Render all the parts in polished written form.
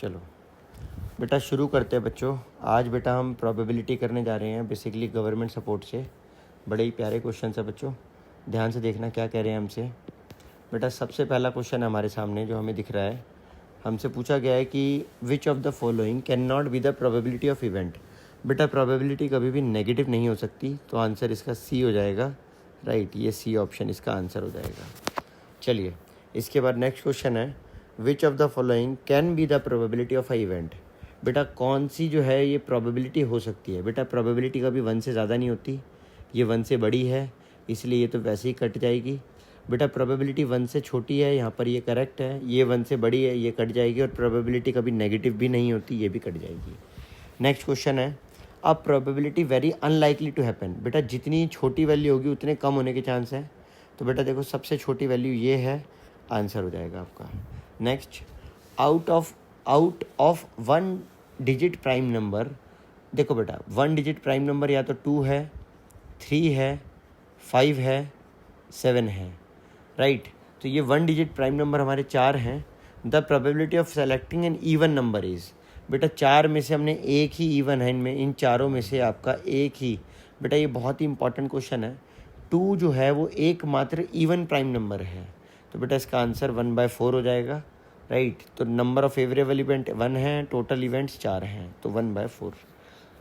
चलो बेटा शुरू करते हैं बच्चों। आज बेटा हम प्रोबेबिलिटी करने जा रहे हैं बेसिकली गवर्नमेंट सपोर्ट से। बड़े ही प्यारे क्वेश्चन है बच्चों, ध्यान से देखना क्या कह रहे हैं हमसे। बेटा सबसे पहला क्वेश्चन है हमारे सामने जो हमें दिख रहा है, हमसे पूछा गया है कि which of the following can not be the probability of event. बेटा प्रोबेबिलिटी कभी भी नेगेटिव नहीं हो सकती, तो आंसर इसका सी हो जाएगा। राइट, ये सी ऑप्शन इसका आंसर हो जाएगा। चलिए इसके बाद नेक्स्ट क्वेश्चन है, which of the following can be the probability of a event. बेटा कौन सी जो है ये प्रोबेबिलिटी हो सकती है। बेटा प्रोबेबिलिटी कभी 1 से ज़्यादा नहीं होती, ये 1 से बड़ी है इसलिए ये तो वैसे ही कट जाएगी। बेटा प्रोबेबिलिटी 1 से छोटी है, यहाँ पर ये करेक्ट है। ये 1 से बड़ी है, ये कट जाएगी। और प्रोबेबिलिटी कभी नेगेटिव भी नहीं होती, ये भी कट जाएगी। नेक्स्ट क्वेश्चन है, अब probability very unlikely to happen. बेटा जितनी छोटी वैल्यू होगी उतने कम होने के चांस है। तो बेटा देखो सबसे छोटी वैल्यू ये है, आंसर हो जाएगा आपका। Next, out of 1 digit prime number. देखो बेटा 1 डिजिट प्राइम नंबर या तो 2 है, 3 है, 5 है, 7 है। राइट, तो ये 1 डिजिट प्राइम नंबर हमारे 4 हैं। The probability of selecting an even number is. बेटा 4 में से हमने एक ही इवन है, इनमें इन चारों में से आपका एक ही। बेटा ये बहुत ही इंपॉर्टेंट क्वेश्चन है। 2 जो है वो एकमात्र इवन प्राइम नंबर है, तो बेटा इसका आंसर 1/4 हो जाएगा। राइट, तो नंबर ऑफ फेवरेबल इवेंट 1 है, टोटल इवेंट्स 4 हैं, तो 1/4।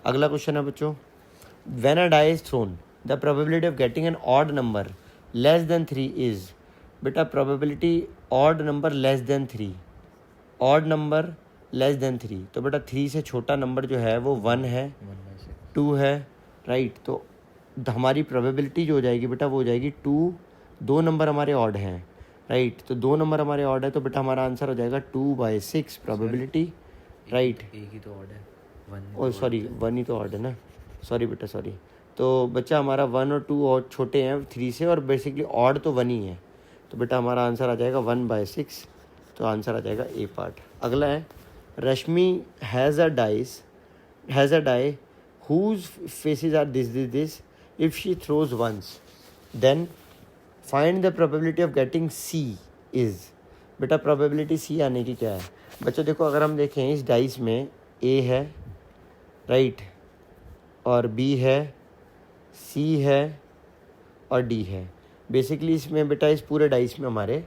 अगला क्वेश्चन है बच्चों, when a die is thrown the probability of getting an odd number less than 3 is. बेटा probability odd number less than 3, odd number less than 3, तो बेटा 3 से छोटा नंबर जो है वो 1 है, 2 है। राइट, तो हमारी प्रोबेबिलिटी जो हो जाएगी बेटा वो हो जाएगी 2। 2 नंबर हमारे ऑड हैं। राइट, तो 2 नंबर हमारे ऑड है, तो बेटा हमारा आंसर हो जाएगा 2/6 प्रोबेबिलिटी। राइट, एक ही तो ऑड है, ओ सॉरी 1 ही तो ऑड है ना, सॉरी बेटा सॉरी। तो बच्चा हमारा 1 और 2 और छोटे हैं 3 से, और बेसिकली ऑड तो 1 ही है, तो बेटा हमारा आंसर आ जाएगा 1/6, तो आंसर आ जाएगा ए पार्ट। अगला है, Rashmi has a die whose faces are this. If she throws once, then find the probability of getting C is। बेटा प्रोबेबिलिटी C आने की क्या है। बच्चों देखो अगर हम देखें इस डाइस में A है, राइट, और B है, C है और D है। बेसिकली इसमें बेटा इस पूरे डाइस में हमारे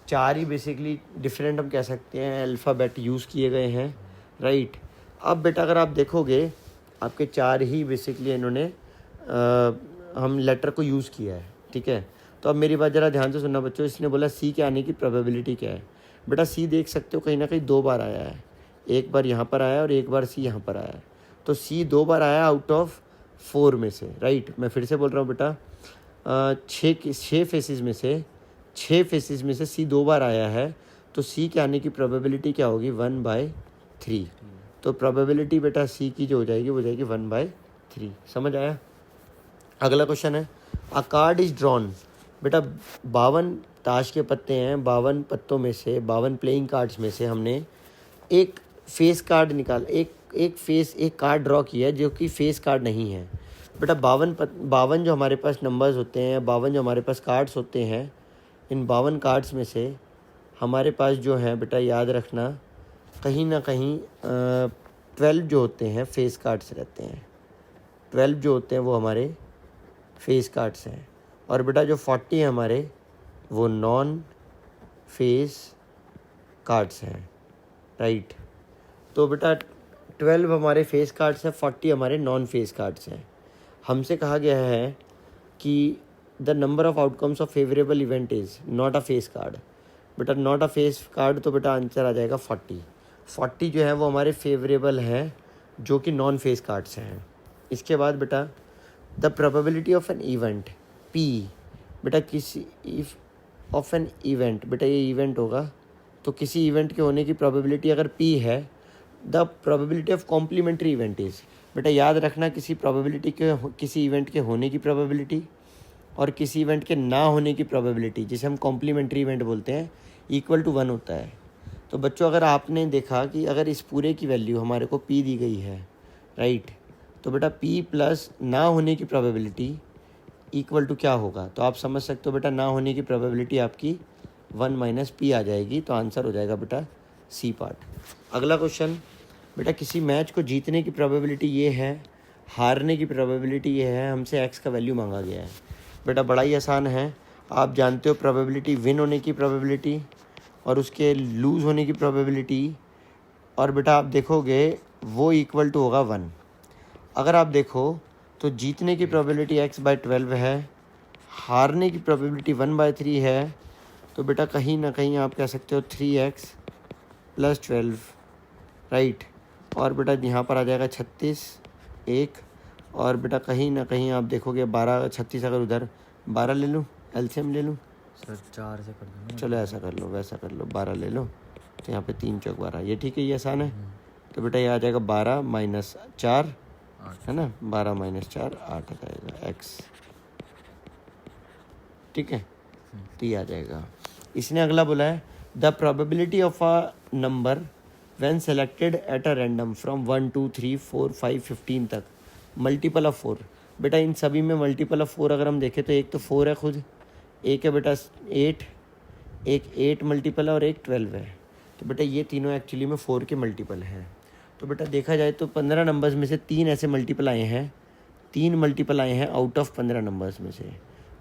4 ही बेसिकली डिफरेंट हम कह सकते हैं अल्फ़ाबेट यूज़ किए गए हैं। राइट, अब बेटा अगर आप देखोगे आपके 4 ही बेसिकली इन्होंने हम लेटर को यूज़ किया है। ठीक है, तो अब मेरी बात ज़रा ध्यान से सुनना बच्चों। इसने बोला सी के आने की प्रोबेबिलिटी क्या है। बेटा सी देख सकते हो कहीं ना कहीं 2 बार आया है, एक बार यहाँ पर आया और एक बार सी यहाँ पर आया है, तो सी 2 बार आया आउट ऑफ 4 में से। राइट, मैं फिर से बोल रहा हूँ बेटा, 6 फेसिस में से सी 2 बार आया है, तो सी के आने की प्रोबेबिलिटी क्या होगी 1/3। तो प्रोबेबिलिटी बेटा सी की जो हो जाएगी वो हो जाएगी 1/3। समझ आया। अगला क्वेश्चन है, अ कार्ड इज ड्रॉन। बेटा 52 ताश के पत्ते हैं, 52 पत्तों में से 52 प्लेइंग कार्ड्स में से हमने एक फेस कार्ड एक कार्ड ड्रॉ किया है जो कि फेस कार्ड नहीं है। बेटा 52 जो हमारे पास नंबर्स होते हैं, 52 जो हमारे पास कार्ड्स होते हैं, इन 52 कार्ड्स में से हमारे पास जो है बेटा याद रखना कहीं ना कहीं 12 जो होते हैं फेस कार्ड्स रहते हैं। 12 जो होते हैं वो हमारे फेस कार्ड्स हैं, और बेटा जो 40 हैं हमारे वो नॉन फेस कार्ड्स हैं। राइट, तो बेटा 12 हमारे फेस कार्ड्स हैं, 40 हमारे नॉन फेस कार्ड्स हैं। हमसे कहा गया है कि the number of outcomes of favourable event is not a face card. बेटा नॉट अ फेस कार्ड, तो बेटा आंसर आ जाएगा 40 जो है वो हमारे फेवरेबल हैं जो कि नॉन फेस कार्ड्स हैं। इसके बाद बेटा the probability of an event P। बेटा किसी ऑफ एन इवेंट, बेटा ये इवेंट होगा तो किसी इवेंट के होने की प्रोबेबिलिटी अगर P है, the probability of complementary event is. बेटा याद रखना किसी इवेंट के होने की प्रोबेबिलिटी और किसी इवेंट के ना होने की प्रोबेबिलिटी, जिसे हम कॉम्प्लीमेंट्री इवेंट बोलते हैं, इक्वल टू 1 होता है। तो बच्चों अगर आपने देखा कि अगर इस पूरे की वैल्यू हमारे को P दी गई है, राइट, तो बेटा P प्लस ना होने की प्रोबेबिलिटी इक्वल टू क्या होगा, तो आप समझ सकते हो बेटा ना होने की प्रोबेबिलिटी आपकी 1 - P आ जाएगी, तो आंसर हो जाएगा बेटा सी पार्ट। अगला क्वेश्चन बेटा, किसी मैच को जीतने की प्रोबेबिलिटी ये है, हारने की प्रोबेबिलिटी ये है, हमसे एक्स का वैल्यू मांगा गया है। बेटा बड़ा ही आसान है, आप जानते हो प्रोबेबिलिटी विन होने की प्रोबेबिलिटी और उसके लूज़ होने की प्रोबेबिलिटी, और बेटा आप देखोगे वो इक्वल टू होगा 1। अगर आप देखो तो जीतने की प्रोबेबिलिटी x/12 है, हारने की प्रोबेबिलिटी 1/3 है, तो बेटा कहीं ना कहीं आप कह सकते हो 3x + 12, राइट। और बेटा यहाँ पर आ जाएगा 36 1, और बेटा कहीं ना कहीं आप देखोगे 12 36, अगर उधर 12 ले लूँ, एलसीएम ले लूँ सर 4 से कर दो। चलो ऐसा कर लो, वैसा कर लो, 12 ले लो, तो यहाँ पे 3 चौक 12, ये ठीक है, ये आसान है। तो बेटा ये आ जाएगा 12 - 4 है ना, 12 - 4 8 आ जाएगा x, ठीक है, तो ये आ जाएगा। इसने अगला बोला है the probability of a number when selected at a random from 1 2 3 4 5 15 तक मल्टीपल ऑफ 4। बेटा इन सभी में मल्टीपल ऑफ 4 अगर हम देखें तो एक तो 4 है खुद, एक है बेटा 8, एक 8 मल्टीपल है और एक 12 है। तो बेटा ये तीनों एक्चुअली में 4 के मल्टीपल हैं। तो बेटा देखा जाए तो 15 नंबर्स में से 3 ऐसे मल्टीपल आए हैं, 3 मल्टीपल आए हैं आउट ऑफ 15 नंबर्स में से।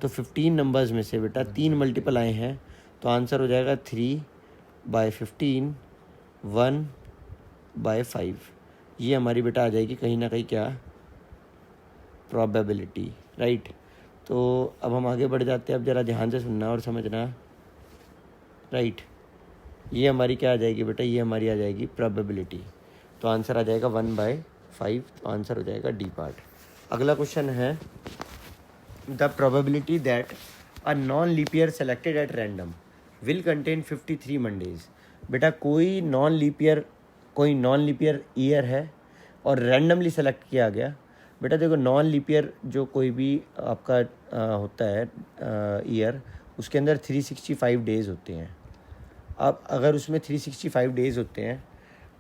तो 15 नंबर्स में से बेटा 3 मल्टीपल आए हैं, तो आंसर हो जाएगा 3/15 1/5। ये हमारी बेटा आ जाएगी कहीं ना कहीं क्या, प्रोबेबिलिटी, राइट। तो अब हम आगे बढ़ जाते हैं, अब ज़रा ध्यान से सुनना और समझना, राइट। ये हमारी क्या आ जाएगी बेटा, ये हमारी आ जाएगी प्रोबेबिलिटी। तो आंसर आ जाएगा 1/5, तो आंसर हो जाएगा डी पार्ट। अगला क्वेश्चन है the probability that a non leap year selected at random will contain 53 Mondays. बेटा कोई नॉन लीप ईयर ईयर है और रैंडमली सेलेक्ट किया गया। बेटा देखो नॉन लीप ईयर जो कोई भी आपका होता है ईयर, उसके अंदर 365 डेज़ होते हैं। अब अगर उसमें 365 डेज़ होते हैं,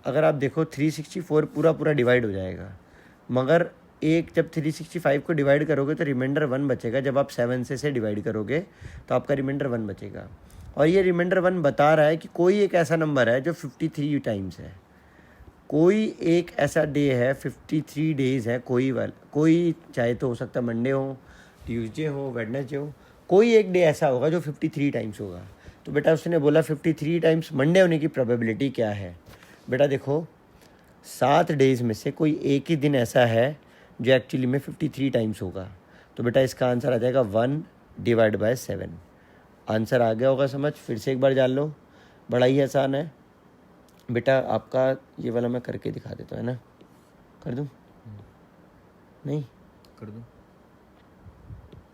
अगर आप देखो 364 पूरा डिवाइड हो जाएगा, मगर एक जब 365 को डिवाइड करोगे तो रिमाइंडर 1 बचेगा। जब आप 7 से डिवाइड करोगे तो आपका रिमाइंडर 1 बचेगा। और ये रिमाइंडर 1 बता रहा है कि कोई एक ऐसा नंबर है जो 53 टाइम्स है, कोई एक ऐसा डे है, 53 डेज़ है, कोई चाहे तो हो सकता है मंडे हो, ट्यूसडे हो, वेडनेसडे हो, कोई एक डे ऐसा होगा जो 53 टाइम्स होगा। तो बेटा उसने बोला 53 टाइम्स मंडे होने की प्रोबेबिलिटी क्या है। बेटा देखो 7 डेज़ में से कोई एक ही दिन ऐसा है जो एक्चुअली में 53 टाइम्स होगा। तो बेटा इसका आंसर आ जाएगा 1/7। आंसर आ गया होगा समझ, फिर से एक बार जान लो, बड़ा ही आसान है बेटा। आपका ये वाला मैं करके दिखा देता हूँ, है ना, कर दूँ? नहीं कर दो।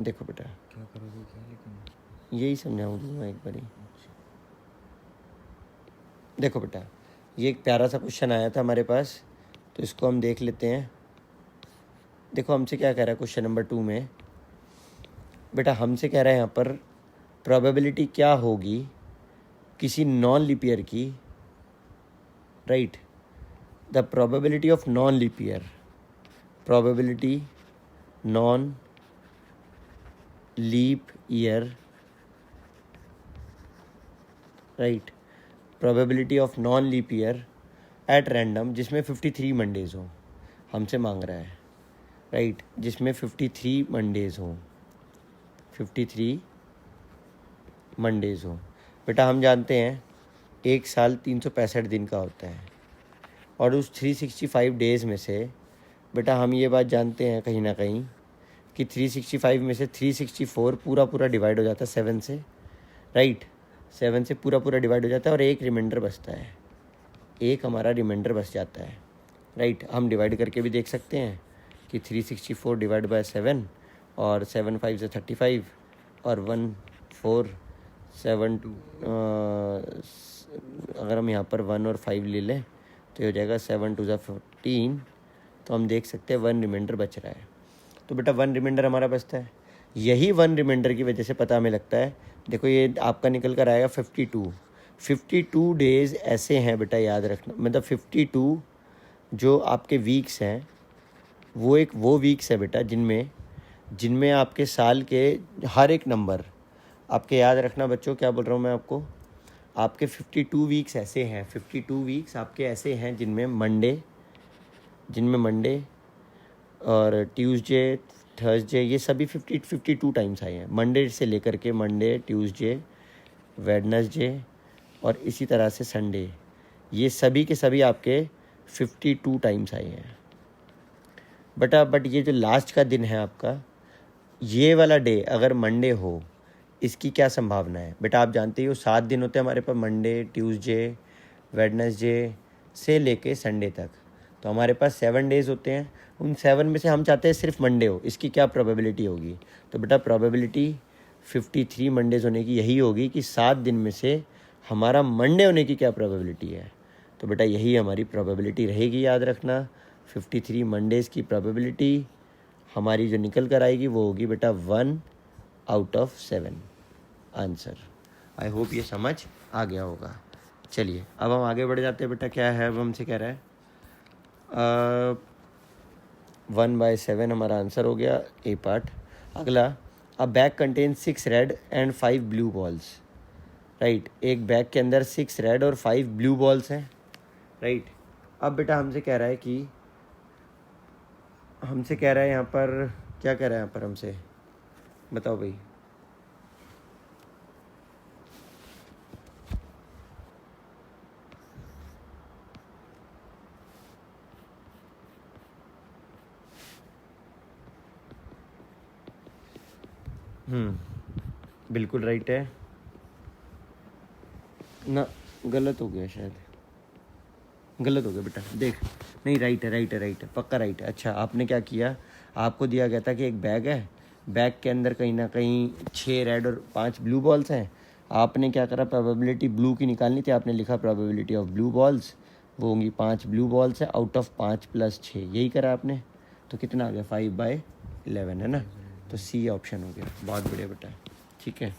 देखो बेटा, क्या करोगे क्या, लेकिन यही समझाऊँ एक बारी। देखो बेटा ये एक प्यारा सा क्वेश्चन आया था हमारे पास, तो इसको हम देख लेते हैं। देखो हमसे क्या कह रहा है क्वेश्चन नंबर 2 में, बेटा हमसे कह रहा है यहाँ पर प्रोबेबिलिटी क्या होगी किसी नॉन लीप ईयर की, right. The probability of non leap year, probability non leap year, right, probability of non leap year at random जिसमें 53 मंडेज़ हो, हमसे मांग रहा है, राइट, जिसमें 53 मंडेज़ हो, 53 मंडेज़ हो। बेटा हम जानते हैं एक साल 365 दिन का होता है, और उस 365 डेज़ में से बेटा हम ये बात जानते हैं कहीं ना कहीं कि 365 में से 364 पूरा डिवाइड हो जाता है 7 से, राइट, 7 से पूरा डिवाइड हो जाता है और एक रिमाइंडर बचता है, एक हमारा रिमाइंडर बच जाता है, राइट। हम डिवाइड करके भी देख सकते हैं कि 364 डिवाइड बाय 7 और 7 5 से 35 और 1 4 7 2 अगर हम यहाँ पर 1 और 5 ले लें तो ये हो जाएगा 7 2 14। तो हम देख सकते हैं 1 रिमाइंडर बच रहा है। तो बेटा 1 रिमाइंडर हमारा बचता है, यही 1 रिमाइंडर की वजह से पता हमें लगता है, देखो ये आपका निकल कर आएगा 52 डेज़ ऐसे हैं बेटा, याद रखना, मतलब 52 जो आपके वीक्स हैं वो वीक्स है बेटा जिनमें आपके साल के हर एक नंबर, आपके याद रखना बच्चों, क्या बोल रहा हूँ मैं आपको, आपके 52 वीक्स ऐसे हैं, 52 वीक्स आपके ऐसे हैं जिनमें मंडे और ट्यूसडे, थर्सडे, ये सभी 52 टाइम्स आए हैं। मंडे से लेकर के मंडे, ट्यूसडे, वेडनेसडे और इसी तरह से संडे, ये सभी के सभी आपके 52 टाइम्स आए हैं। बट ये जो लास्ट का दिन है आपका, ये वाला डे अगर मंडे हो, इसकी क्या संभावना है बेटा? आप जानते ही हो 7 दिन होते हैं हमारे पास, मंडे, ट्यूसडे, वेडनेसडे से लेके संडे तक। तो हमारे पास 7 डेज़ होते हैं, उन 7 में से हम चाहते हैं सिर्फ मंडे हो, इसकी क्या प्रोबेबिलिटी होगी? तो बेटा प्रोबेबिलिटी 53 मंडेज़ होने की यही होगी कि 7 दिन में से हमारा मंडे होने की क्या प्रोबेबिलिटी है। तो बेटा यही हमारी प्रोबेबिलिटी रहेगी, याद रखना। 53 मंडेज़ की प्रोबेबिलिटी हमारी जो निकल कर आएगी वो होगी बेटा 1 out of 7 answer. I hope ये समझ आ गया होगा। चलिए अब हम आगे बढ़ जाते हैं बेटा। क्या है अब हमसे कह रहा है 1/7 हमारा आंसर हो गया, ए पार्ट। अगला, अ bag contain 6 red and 5 blue balls. Right, एक बैग के अंदर 6 रेड और 5 ब्लू बॉल्स हैं। राइट, अब बेटा हमसे कह रहा है यहाँ पर क्या कह रहा है यहाँ पर हमसे, बताओ भाई। बिल्कुल राइट है ना, गलत हो गया शायद, गलत हो गया बेटा, देख। नहीं, राइट है, पक्का राइट है। अच्छा, आपने क्या किया, आपको दिया गया था कि एक बैग है, बैग के अंदर कहीं ना कहीं 6 रेड और 5 ब्लू बॉल्स हैं। आपने क्या करा, प्रोबेबिलिटी ब्लू की निकालनी थी, आपने लिखा प्रोबेबिलिटी ऑफ ब्लू बॉल्स, वो होंगी 5 ब्लू बॉल्स है आउट ऑफ 5 + 6, यही करा आपने। तो कितना आ गया, 5/11 है ना। तो सी ऑप्शन हो गया। बहुत बढ़िया बेटा, ठीक है,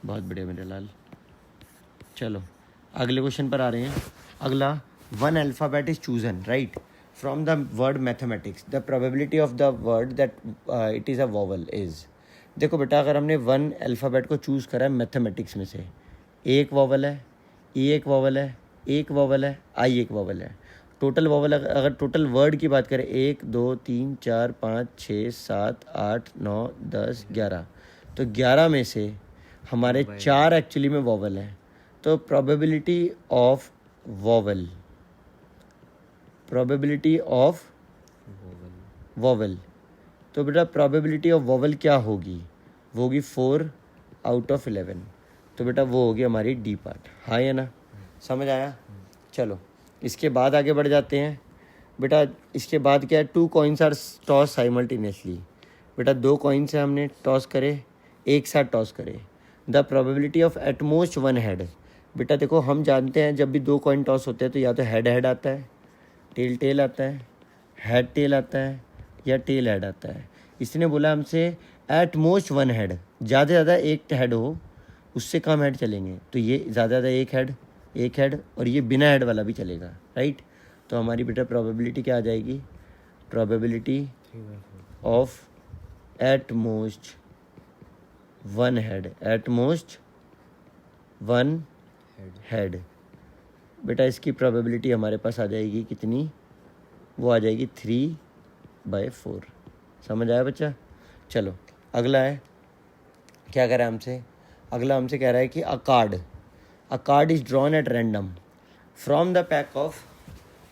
बहुत बढ़िया मेरे लाल। चलो अगले क्वेश्चन पर आ रहे हैं। अगला, 1 alphabet is chosen right from the word mathematics, the probability of the word that it is a vowel is. देखो बेटा, अगर हमने 1 अल्फ़ाबेट को चूज़ करा है मैथमेटिक्स में से, एक वॉवल है, ई एक वॉवल है, एक वॉवल है, आई एक वॉवल है। टोटल वॉवल अगर टोटल वर्ड की बात करें, 1 2 3 4 5 6 7 8 9 10 11, तो 11 में से हमारे 4 एक्चुअली में वॉवल हैं। तो प्रोबेबिलिटी ऑफ वॉवल तो बेटा प्रोबेबिलिटी ऑफ वॉवल क्या होगी, वो होगी 4 आउट ऑफ 11। तो बेटा वो होगी हमारी डी पार्ट। हाँ या ना, समझ आया? चलो इसके बाद आगे बढ़ जाते हैं बेटा। इसके बाद क्या है, 2 कॉइन्स आर टॉस साइमल्टेनियसली। बेटा 2 कॉइन्स हैं, हमने टॉस करे, एक साथ टॉस करे। The probability of at most 1 head. बेटा देखो, हम जानते हैं जब भी 2 कॉइन टॉस होते हैं तो या तो हेड हेड आता है, टेल टेल आता है, हेड टेल आता है, या टेल हेड आता है। इसने बोला हमसे एटमोस्ट 1 हेड, ज़्यादा से ज़्यादा एक हेड हो, उससे कम हेड चलेंगे। तो ये ज़्यादा से ज़्यादा एक हेड और ये बिना हेड वाला भी चलेगा। राइट, तो हमारी बेटा प्रोबेबिलिटी क्या आ जाएगी, probability of at most 1 head, at most 1 head. बेटा इसकी प्रोबेबिलिटी हमारे पास आ जाएगी कितनी, वो आ जाएगी 3/4। समझ आया बच्चा? चलो अगला है, क्या कह रहा है हमसे, अगला हमसे कह रहा है कि अ card is drawn at random from the pack of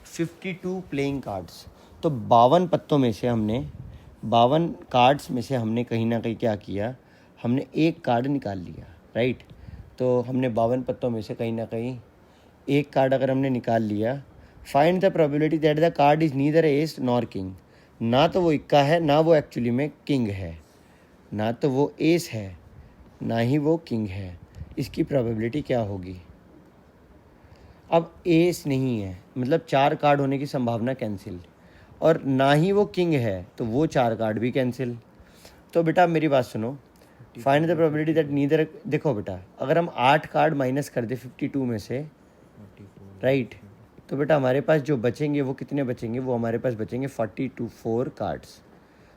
52 playing cards. तो 52 पत्तों में से हमने 52 कार्ड्स में से हमने कहीं ना कहीं क्या किया, हमने एक कार्ड निकाल लिया। राइट, तो हमने 52 पत्तों में से कहीं ना कहीं एक कार्ड अगर हमने निकाल लिया, find the probability that the card is neither S nor king. ना तो वो इक्का है, ना वो एक्चुअली में किंग है, ना तो वो एस है, ना ही वो किंग है। इसकी प्रोबेबिलिटी क्या होगी? अब एस नहीं है, मतलब 4 कार्ड होने की संभावना कैंसिल, और ना ही वो किंग है तो वो 4 कार्ड भी कैंसिल। तो बेटा मेरी बात सुनो, find the probability that neither. देखो बेटा, अगर हम 8 कार्ड माइनस कर दे 52 में से, राइट, तो बेटा हमारे पास जो बचेंगे वो कितने बचेंगे, वो हमारे पास बचेंगे 44 कार्ड्स।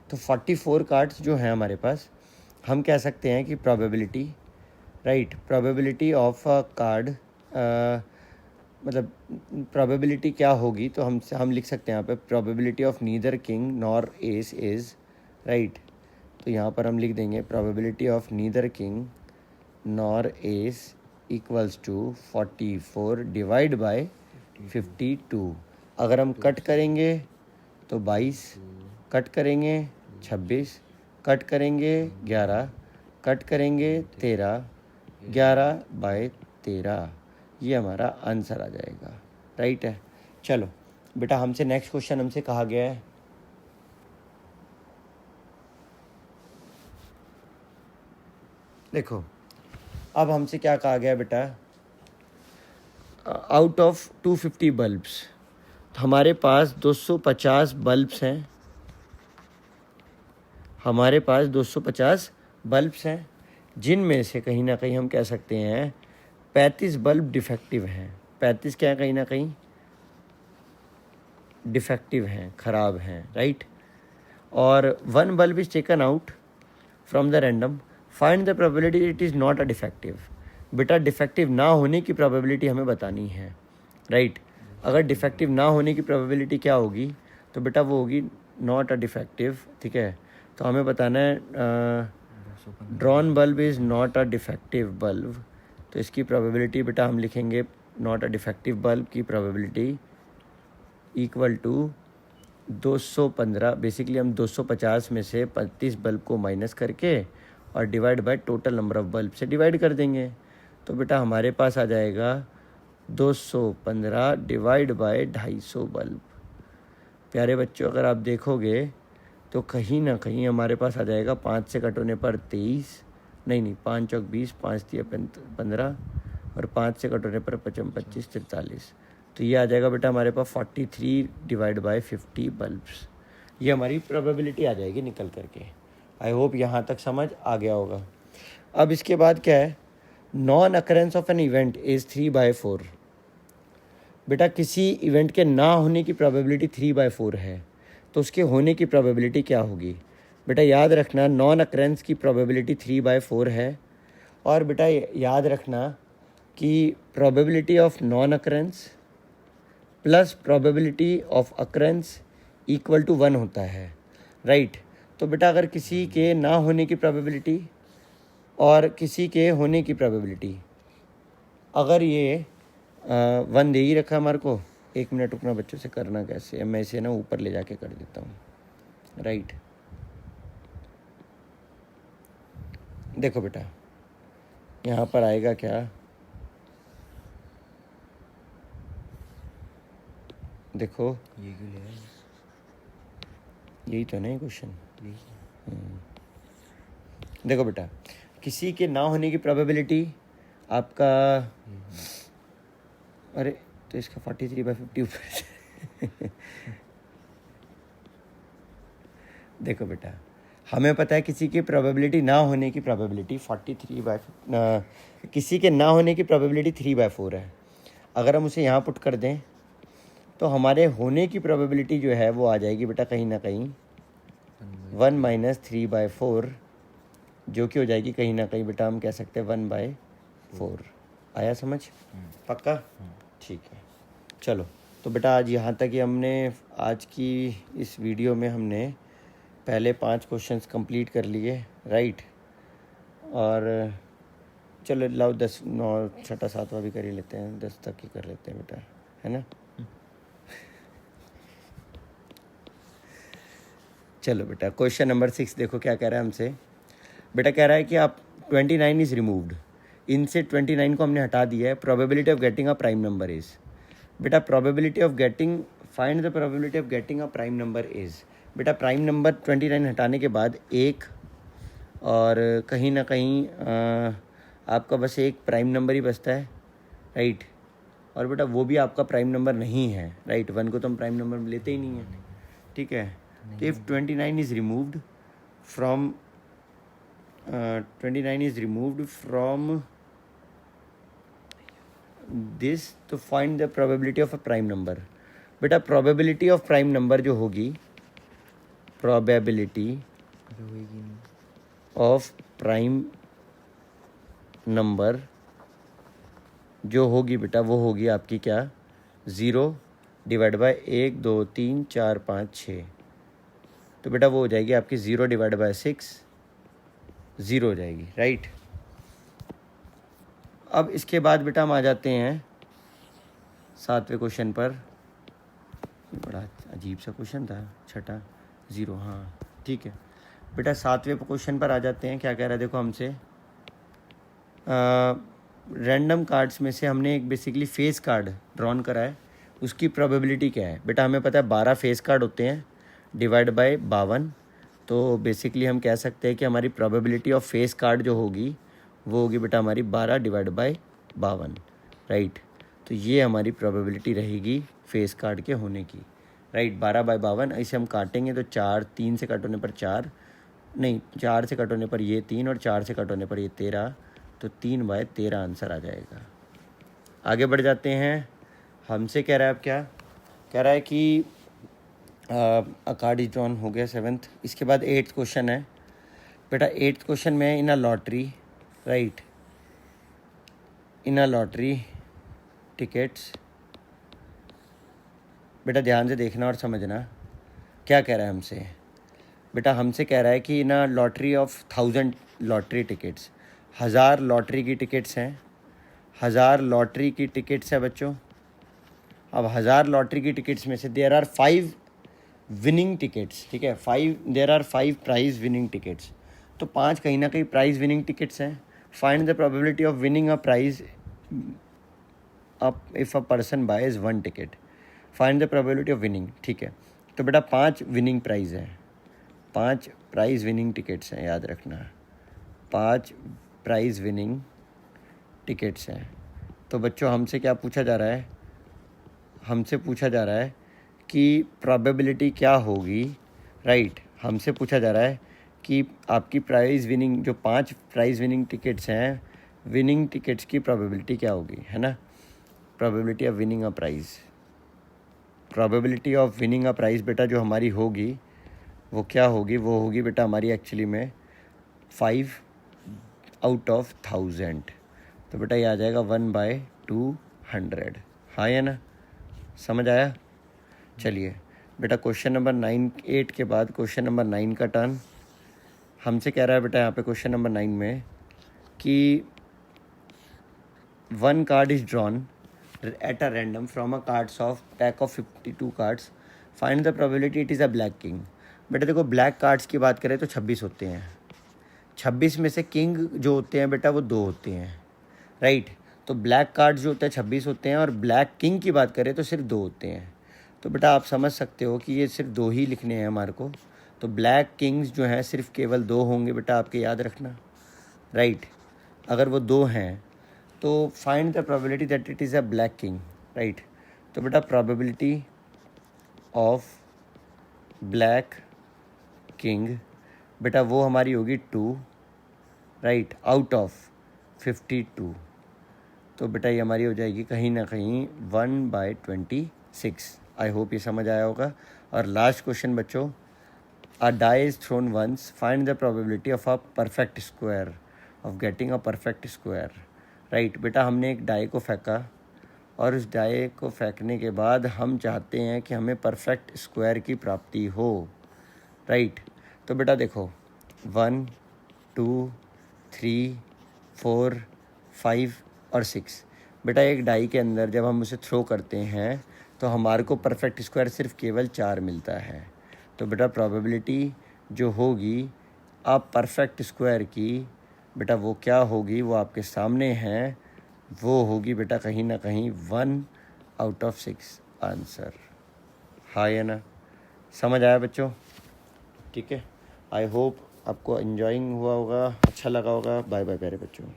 तो 44 कार्ड्स जो हैं हमारे पास, हम कह सकते हैं कि probability, right, probability of a card मतलब प्रोबेबिलिटी क्या होगी, तो हम लिख सकते हैं यहाँ पे probability of neither king nor ace is, right. तो यहाँ पर हम लिख देंगे probability of neither king nor ace equals to 44 divide by 52। अगर हम कट करेंगे तो 22, कट करेंगे 26, कट करेंगे 11, कट करेंगे 13, 11/13, ये हमारा आंसर आ जाएगा, राइट है। चलो बेटा, हमसे नेक्स्ट क्वेश्चन हमसे कहा गया है, देखो अब हमसे क्या कहा गया है बेटा, आउट ऑफ 250 बल्ब्स, हमारे पास 250 बल्ब्स हैं, हमारे पास 250 बल्ब्स हैं, जिनमें से कहीं ना कहीं हम कह सकते हैं 35 बल्ब डिफेक्टिव हैं। 35 क्या है, कहीं ना कहीं डिफेक्टिव हैं, ख़राब हैं, राइट। और 1 bulb is taken out from the random, find the probability it is not a defective. बेटा डिफेक्टिव ना होने की प्रोबेबिलिटी हमें बतानी है, राइट। अगर डिफेक्टिव ना होने की प्रोबेबिलिटी क्या होगी, तो बेटा वो होगी नॉट अ डिफेक्टिव, ठीक है। तो हमें बताना है drawn bulb is not a defective bulb, तो इसकी प्रोबेबिलिटी बेटा हम लिखेंगे नॉट अ डिफेक्टिव बल्ब की प्रोबेबिलिटी इक्वल टू 215। बेसिकली हम 250 में से 35 बल्ब को माइनस करके और divide by total number of bulb से डिवाइड कर देंगे, तो बेटा हमारे पास आ जाएगा 215 डिवाइड बाय 250 बल्ब। प्यारे बच्चों, अगर आप देखोगे तो कहीं ना कहीं हमारे पास आ जाएगा 5 से कट होने पर 23, नहीं 5 चौक 20, 5 दिया 15, और 5 से कट होने पर 55 25 43, तो ये आ जाएगा बेटा हमारे पास 43 डिवाइड बाय 50 बल्ब्स। ये हमारी प्रोबेबिलिटी आ जाएगी निकल करके। आई होप यहाँ तक समझ आ गया होगा। अब इसके बाद क्या है, non occurrence of an event is 3/4। बेटा किसी इवेंट के ना होने की प्रोबेबिलिटी 3/4 है, तो उसके होने की प्रोबेबिलिटी क्या होगी। बेटा याद रखना, नॉन अकरेंस की प्रोबेबिलिटी 3/4 है, और बेटा याद रखना कि probability of non occurrence plus probability of occurrence equal to 1 होता है, राइट। तो बेटा अगर किसी के ना होने की प्रोबेबिलिटी और किसी के होने की प्रोबेबिलिटी, अगर ये 1 दे ही रखा हमारे को, 1 मिनट रुकना बच्चों से, करना कैसे है, मैं इसे ना ऊपर ले जाके कर देता हूँ, राइट। देखो बेटा यहाँ पर आएगा क्या, देखो ये क्यों ले आए? यही तो नहीं क्वेश्चन। यही देखो बेटा, किसी के ना होने की प्रोबेबिलिटी आपका, अरे तो इसका 43/50 ऊपर देखो बेटा, हमें पता है किसी की प्रोबेबिलिटी ना होने की प्रोबेबिलिटी 43 किसी के ना होने की प्रोबेबिलिटी 3/4 है। अगर हम उसे यहाँ पुट कर दें तो हमारे होने की प्रोबेबिलिटी जो है वो आ जाएगी बेटा कहीं ना कहीं 1 - 3/4, जो कि हो जाएगी कहीं ना कहीं बेटा हम कह सकते हैं 1/4। आया समझ? पक्का? ठीक है। चलो तो बेटा आज यहाँ तक ही हमने, आज की इस वीडियो में हमने पहले 5 क्वेश्चंस कंप्लीट कर लिए, राइट। और चलो लाओ 10 9 छठा 7वां भी कर ही लेते हैं, 10 तक ही कर लेते हैं बेटा, है ना। चलो बेटा क्वेश्चन नंबर 6 देखो क्या कह रहा है हमसे। बेटा कह रहा है कि आप 29 इज़ रिमूव्ड, इनसे 29 को हमने हटा दिया है, probability of getting a prime number is. बेटा probability of getting, find the probability of getting a prime number is. बेटा प्राइम नंबर 29 हटाने के बाद 1, और कहीं ना कहीं आपका बस एक प्राइम नंबर ही बचता है, राइट। और बेटा वो भी आपका प्राइम नंबर नहीं है, राइट। 1 को तो हम प्राइम नंबर लेते ही नहीं है, ठीक है। तो if 29 is removed from 29 is removed from this, तो find the probability of a prime number. बेटा प्रोबेबिलिटी ऑफ प्राइम नंबर जो होगी, प्रोबेबिलिटी ऑफ प्राइम नंबर जो होगी बेटा वो होगी आपकी क्या, 0 डिवाइड बाय 1 2 3 4 5 6। तो बेटा वो हो जाएगी आपकी 0 डिवाइड बाय 6, 0 हो जाएगी, राइट। अब इसके बाद बेटा हम आ जाते हैं 7वें क्वेश्चन पर। बड़ा अजीब सा क्वेश्चन था, छठा 0, हाँ ठीक है बेटा। 7वें क्वेश्चन पर आ जाते हैं। क्या कह रहा है देखो हमसे, रैंडम कार्ड्स में से हमने एक बेसिकली फेस कार्ड ड्रॉन करा है, उसकी प्रोबेबिलिटी क्या है। बेटा हमें पता है 12 फेस कार्ड होते हैं डिवाइड बाय 52। तो बेसिकली हम कह सकते हैं कि हमारी प्रोबेबिलिटी ऑफ फेस कार्ड जो होगी वो होगी बेटा हमारी 12 डिवाइड बाय 52, राइट। तो ये हमारी प्रोबेबिलिटी रहेगी फेस कार्ड के होने की, राइट। 12 बाय 52 इसे हम काटेंगे तो 4, 3 से कट होने पर 4, नहीं 4 से कट होने पर ये 3 और 4 से कट होने पर ये 13, तो 3 बाय 13 आंसर आ जाएगा। आगे बढ़ जाते हैं। हमसे कह रहा है अब क्या कह रहा है कि अ कार्ड इज ड्रॉन हो गया 7th। इसके बाद 8th क्वेश्चन है बेटा। 8th क्वेश्चन में in a lottery, right, in a lottery tickets. बेटा ध्यान से देखना और समझना क्या कह रहा है हमसे। बेटा हमसे कह रहा है कि in a lottery of 1000 lottery tickets, 1000 lottery की टिकट्स हैं, 1000 लॉटरी की टिकट्स है बच्चों। अब 1000 लॉटरी की टिकट्स में से देयर आर 5 विनिंग टिकट्स, ठीक है, there are 5 prize winning tickets. तो 5 कहीं ना कहीं प्राइज विनिंग टिकट्स हैं। Find the probability of winning a prize up if a person buys 1 ticket. Find the probability of winning, ठीक है। तो बेटा 5 विनिंग प्राइज है, 5 प्राइज विनिंग टिकट्स हैं, याद रखना 5 प्राइज विनिंग टिकट्स हैं। तो बच्चों हमसे क्या पूछा जा रहा है, हमसे पूछा जा रहा है कि प्रोबेबिलिटी क्या होगी, राइट। हमसे पूछा जा रहा है कि आपकी प्राइज़ विनिंग जो 5 प्राइज़ विनिंग टिकट्स हैं, विनिंग टिकट्स की प्रोबेबिलिटी क्या होगी, है ना। Probability of winning a price, probability of winning a price बेटा जो हमारी होगी वो क्या होगी, वो होगी बेटा हमारी एक्चुअली में 5 आउट ऑफ 1000। तो बेटा ये आ जाएगा 1/200, हाँ या ना, समझ आया। चलिए बेटा क्वेश्चन नंबर 8 के बाद क्वेश्चन नंबर 9 का टर्न। हमसे कह रहा है बेटा यहाँ पे क्वेश्चन नंबर 9 में कि 1 card is drawn at a random from a cards of pack of 52 cards, find the probability it is a black king. बेटा देखो ब्लैक कार्ड्स की बात करें तो 26 होते हैं, 26 में से किंग जो होते हैं बेटा वो 2 होते हैं, राइट। तो ब्लैक कार्ड्स जो होते हैं 26 होते हैं और ब्लैक किंग की बात करें तो सिर्फ 2 होते हैं। तो बेटा आप समझ सकते हो कि ये सिर्फ 2 ही लिखने हैं हमारे को। तो ब्लैक किंग्स जो हैं सिर्फ केवल 2 होंगे बेटा, आपके याद रखना, राइट। अगर वो 2 हैं तो find the probability that it is a black king, right. तो बेटा प्रोबेबिलिटी ऑफ ब्लैक किंग बेटा वो हमारी होगी 2, राइट, आउट ऑफ 52। तो बेटा ये हमारी हो जाएगी कहीं ना कहीं 1/26। आई होप ये समझ आया होगा। और लास्ट क्वेश्चन बच्चों, a die is thrown once, find the probability of a perfect square, of getting a perfect square, right. बेटा हमने एक डाई को फेंका और उस डाई को फेंकने के बाद हम चाहते हैं कि हमें परफेक्ट स्क्वायर की प्राप्ति हो, राइट। तो बेटा देखो 1 2 3 4 5 और 6 बेटा एक डाई के अंदर जब हम उसे थ्रो करते हैं तो हमारे को परफेक्ट स्क्वायर सिर्फ केवल 4 मिलता है। तो बेटा प्रोबेबिलिटी जो होगी आप परफेक्ट स्क्वायर की बेटा वो क्या होगी, वो आपके सामने है, वो होगी बेटा कहीं ना कहीं 1/6 आंसर, हाँ या ना, समझ आया बच्चों, ठीक है। आई होप आपको एंजॉइंग हुआ होगा, अच्छा लगा होगा। बाय बाय प्यारे बच्चों।